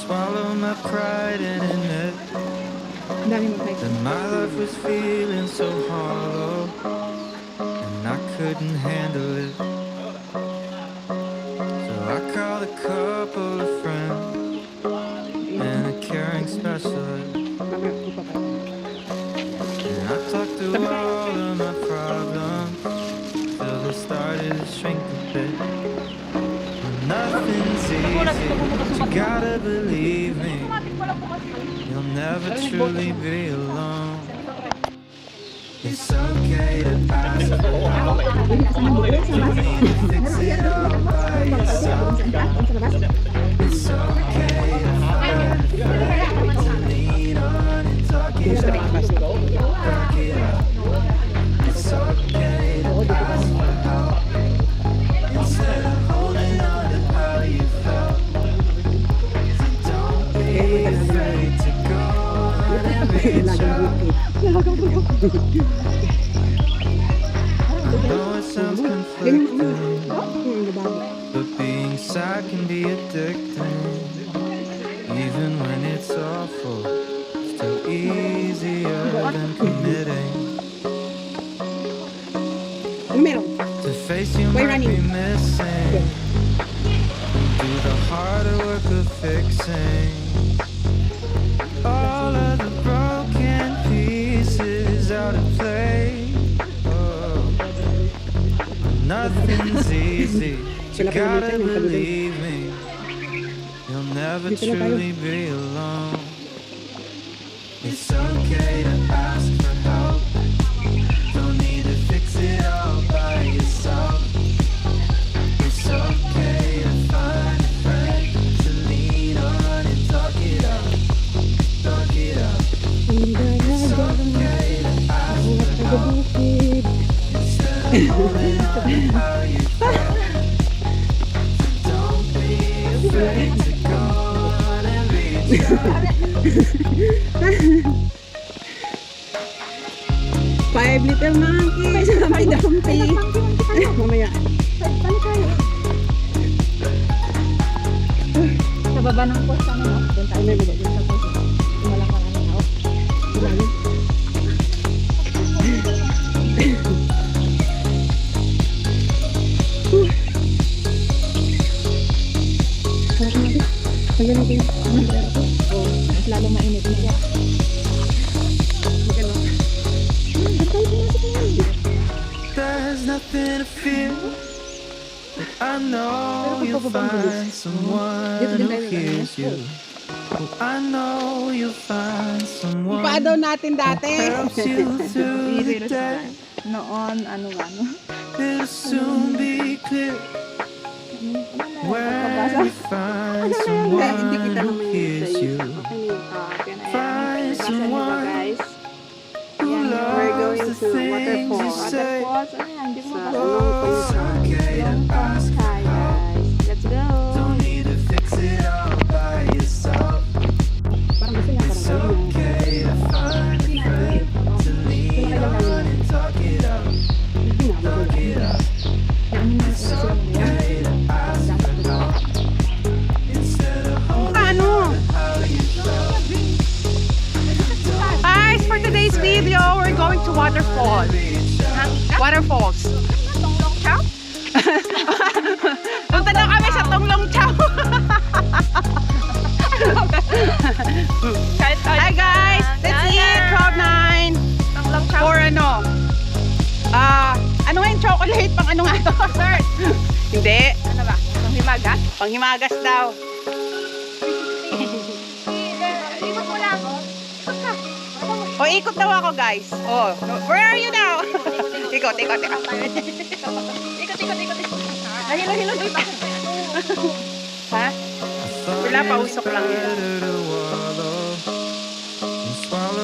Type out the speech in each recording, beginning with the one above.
swallow my pride and admit that my life was feeling so hollow, and I couldn't handle it. So I called a couple of friends and a caring specialist, and I talked through all of my problems till they started to shrink a bit. Nothing's easy, but you gotta believe me, you'll never truly be alone. It's okay to ask for help, don't need to fix it all by yourself. It's okay to find a friend to lean on and talk it out. It's okay to ask for help instead of holding on to how you felt. So don't be afraid to go on and reach out. I know it sounds conflicting, but being sad can be addicting. Even when it's awful, still easier than committing. To face you might be missing, do the harder work of fixing all of the broken pieces out of place. Oh, nothing's easy, you gotta believe me, you'll never truly be alone. It's okay to ask for help, don't need to fix it all by yourself. It's okay to find a friend to lean on and talk it out, talk it out. It's okay to ask for help instead of holding on to how you felt. So don't be afraid to go on and reach out. 5 little monkeys, Humpty Dumpty. Mamaya. Sa baba ng post, ano, no? Doon tayo may doon sa post. Walang mga tao. Ilalim. Pagyan natin. Oh, mas lalo mainit na siya. There's nothing to fear, but I know you'll find someone who hears you. Oh, I know you'll find someone Pa daw natin who dati. helps you through the day. Noon, ano. It'll soon be clear when you find someone who hears you. Find someone Guys, who loves the things you say. hindi mo Oh, it's okay to ask for help. Let's go. Don't need to fix it all by yourself. It's okay to find a friend to lean on and talk it out, talk it out. It's okay to ask for help instead of holding on to how you felt. Guys, for today's video, we're going to waterfall. Waterfalls. Punta na kami sa Tonglong Chow. Hi guys, let's eat Cloud9 for ano? Ano nga yung chocolate? Pang ano nga to? Hindi. Ano ba? Panghimagas? Panghimagas daw. Ikot mo lang. O, ikot daw ako guys. Oh, where are you now? Ikot. Ikot. Hilo. Ha? Wala pa, usok lang yun.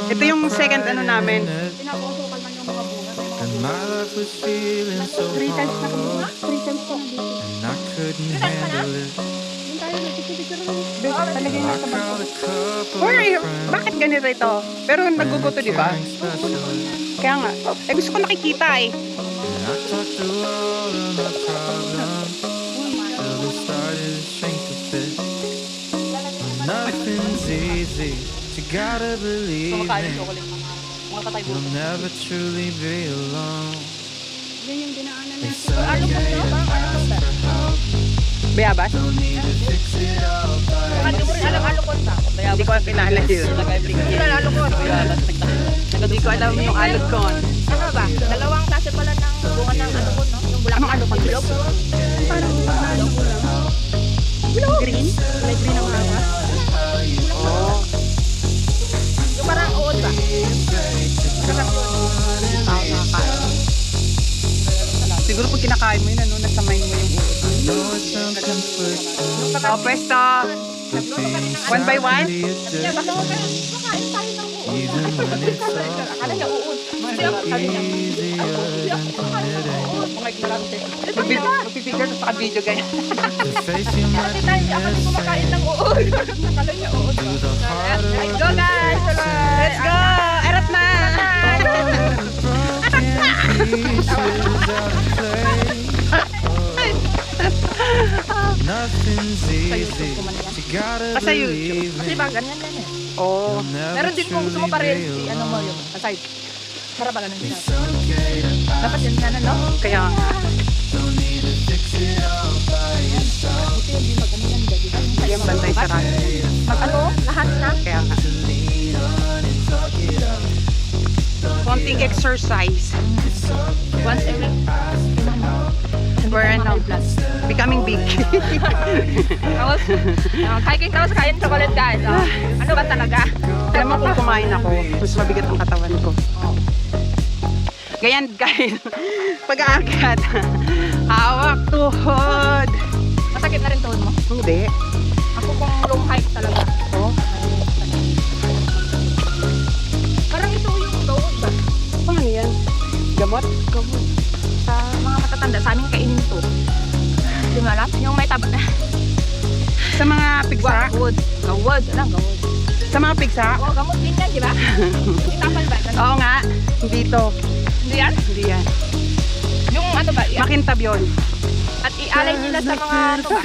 Ito yung second ano namin. Pinapusukan man yung mga bunga. And my life was feeling so 3 times na kami. hollow, 3 times na dito. and I couldn't handle it. Yung tayo, nagpipicture na lang. Talagay I na sa called a couple Where are you? of friends Bakit ganito ito? Pero and a naguguto, di ba? caring specialist, Kaya nga. Eh, gusto ko nakikita eh. and I talked through all of my problems till they started to shrink a bit. Nothing's easy. You gotta believe Kumakain me. ng chocolate. Mga katay You'll buto. never truly be alone. Yan yung dinaanan It's natin. okay to ask for help. Bayabas? Don't need to fix it all by Hindi mo rin alam alukon ba? Hindi ko kilala yun. Hindi ko alam alukon. Hindi ko alam yung alog ko. Ano ba? Dalawang klase pala ng bunga ng alukon, no? Yung bulaklak. Anong alukon? Bilog. Parang pagmano ko lang. Green? May green ang awa. Oo. Yung parang uod ba? Sarap yun. Siguro pag kinakain mo yun, ano, nasamay mo yung uod. know it sounds conflicting. O, pwesto. One by one? Kaya basta ko kayo, makain tayo ng uod. Even when it's all Akala niya uod. Kasi ako sabi niya, easier than committing. mga ignorante. Magpipigure sa video ganyan. To face your Kasi tayo, ako hindi kumakain ng uod. Akala niya uod. to the harder Let's go guys! Let's go! Erat na! Nothing's easy. You gotta Pasayo. believe Kasi me. ba, ganyan yan eh. Oo. You'll never Meron din kung gusto mo truly pa rin, be ano mo alone. yung aside. Para ba ganun siya? It's okay to Dapat yan sana, no? Kaya nga. don't need to fix it all by yourself. Buti hindi mag-ano yan, daddy. Kaya bantay sa radyo. Mag-ano, lahat na. Kaya nga. Konting exercise. Once a week. We're ano, becoming big. Tapos, hiking tapos kain chocolate guys. Oh. Ano ba talaga? Alam mo kung kumain ako, mas mabigat ang katawan ko. Ganyan guys. Pag-aakyat. Hawak, tuhod. Masakit na rin tuhod mo. Hindi. Ako kung long hike talaga. Oh. Parang ito yung tuhod ba? Paano yan? Gamot? Gamot. Sa mga matatanda, sa amin kainin ito. Hindi mo alam? Yung may taba. Sa mga pigsa? Gawod. Gawod. Alam, gawod. Sa mga pigsa? Oo, gamot din yan, di ba? Itapal ba? Ganun. Oo nga. Dito. Hindi yan? Hindi yan. Yung ano ba? Makintab yun. At ialay nila sa mga ano ba?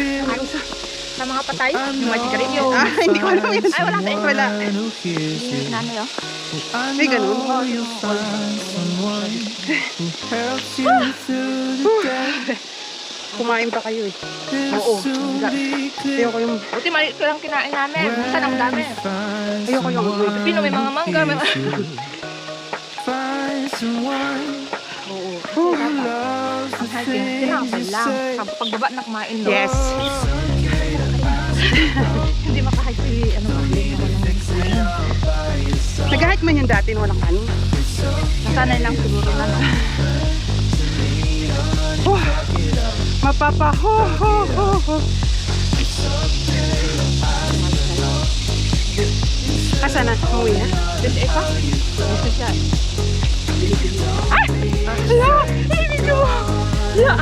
Sa mga patay? Yung mga sigarilyo. Ah, hindi ko alam yun. Ay, wala sa inyo. Wala. Who hears you? Ano yun? May ganun. know you'll find someone who helps you through the day. Kumain pa kayo eh. It'll Oo. soon be clear Ayoko yung... Buti maliit ko lang kinain namin. Minsan ang dami. find Ayoko yung... someone Pino, may mga mangga. May... find someone Oo. who loves the Ang hiking. things Tinapal you lang. say. Pagbaba na kumain. No? Yes. Hindi makahike si ano ba? Nag-hike man yung dati na walang kanin. Nasanay lang siguro na. No? Oh, mapapa ho ho ho ho. Asa na? Umuwi na? Kasi ikaw? Gusto siya. Ah! Hala! Hindi ko! Hala!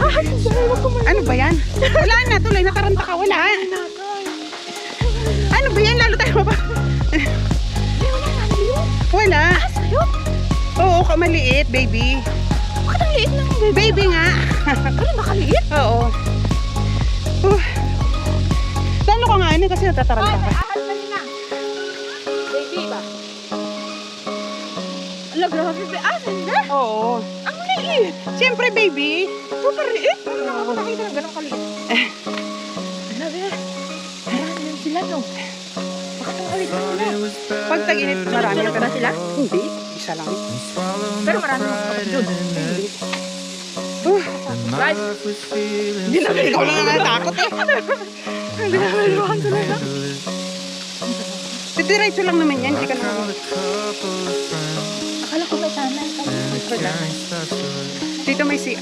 Ano ba yan? Wala na, tuloy. Nakaranta ka. Wala. Ano ba yan? Lalo tayo mapa... Wala. Oo, kamaliit, baby. Bakit ang liit ng baby? Baby nga. Ano nakaliit? Oo. Lalo ka nga yun kasi natataranta ka. ahas na nila. Baby ba? Ala, grabe ba? Hindi. Oo. Ang liit. Siyempre, baby. Super liit. Hindi ako nakita ng ganong kaliit. Grabe. Marami yan sila, no? Bakit ang kaliit Thought nila? it was Pag tag-init, better marami Sunod-sunod ba sila? Hindi. Isa lang. to swallow Pero my marami mga pride kapatid yun. in it. And my Right. life was feeling Hindi lang. Ikaw lang nga natakot eh. Hindi na kailangan talaga. Didiretso lang naman yan. Hindi ka I naman. called a couple of friends Akala ko may sanay. and it's getting special. Dito may si...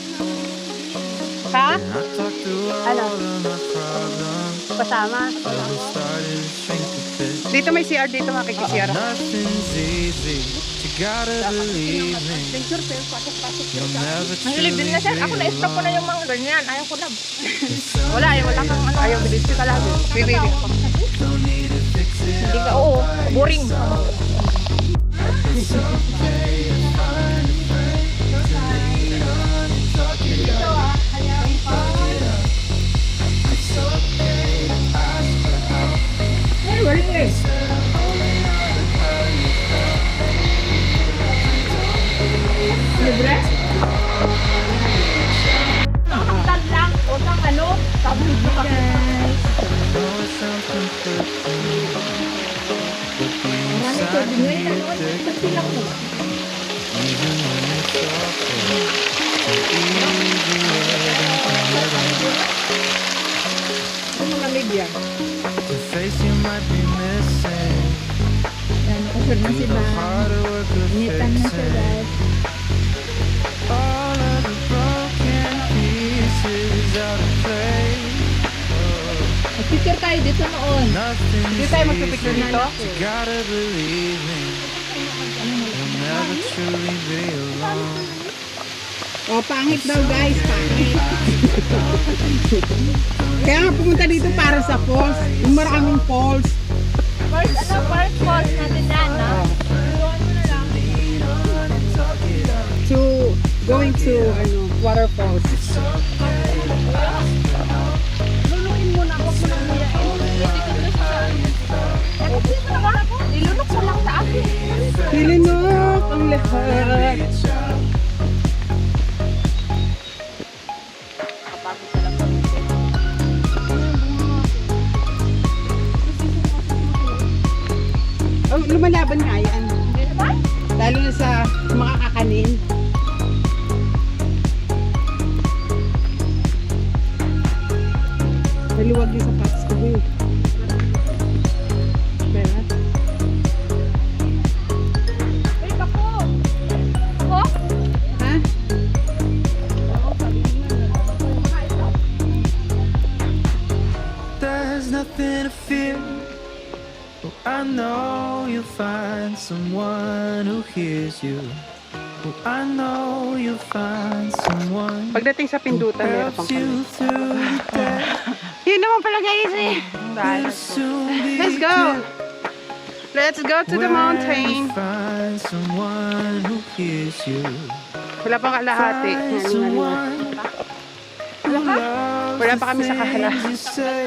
Ha? And I talked through all of my problems. Kasama. But we started to shrink a bit. Dito may CR dito makikisiyara. Nothing's easy. You gotta believe me. You'll never Mahilig din na siya. Ako truly be na-stop ko na alone. yung mga ganyan. Ayaw ko lang. It's so Wala eh. Wala kang ano. Ayaw bilis ka lagi. Baby. don't need to fix it. Hindi ka, oo. Boring. know it sounds conflicting, but being Marami ko sad din can ngayon. be Ba't addicting, silang mo? even when it's awful. So easier than committing. Ano mga media? The face you might be missing, Yan, nakasur na do si the Bang. harder work of Initan na siya, fixing guys. all of the broken pieces out of place. Mag-picture tayo dito noon. Nothing's Hindi tayo magpipicture easy. dito? You gotta believe me, you'll never truly be alone. Oh, pangit daw guys, pangit. Kaya nga pumunta dito para sa falls. Yung maraming falls. First falls natin yan, no? Going to waterfalls. Lulukin mo na, huwag mo na nilunok mo lang sa akin. Nilinok ang lahat. Oh, lumalaban nga yan. Lalo na sa mga kakanin. Maluwag yung sapatos ko. Eh. Pero, Ay, bako! Bako? ha? There's nothing to fear. Oh, I know you'll find someone who hears you. Oh, I know you'll find someone Pagdating sa who pindutan, meron pang helps you through the day. Yun naman pala guys eh. We'll soon be Let's go. Let's go to the where mountain. you find someone who hears you. Wala pang kalahati. Find Ano, ano, ano. someone who loves Wala pa the kami sa things kahala. you say.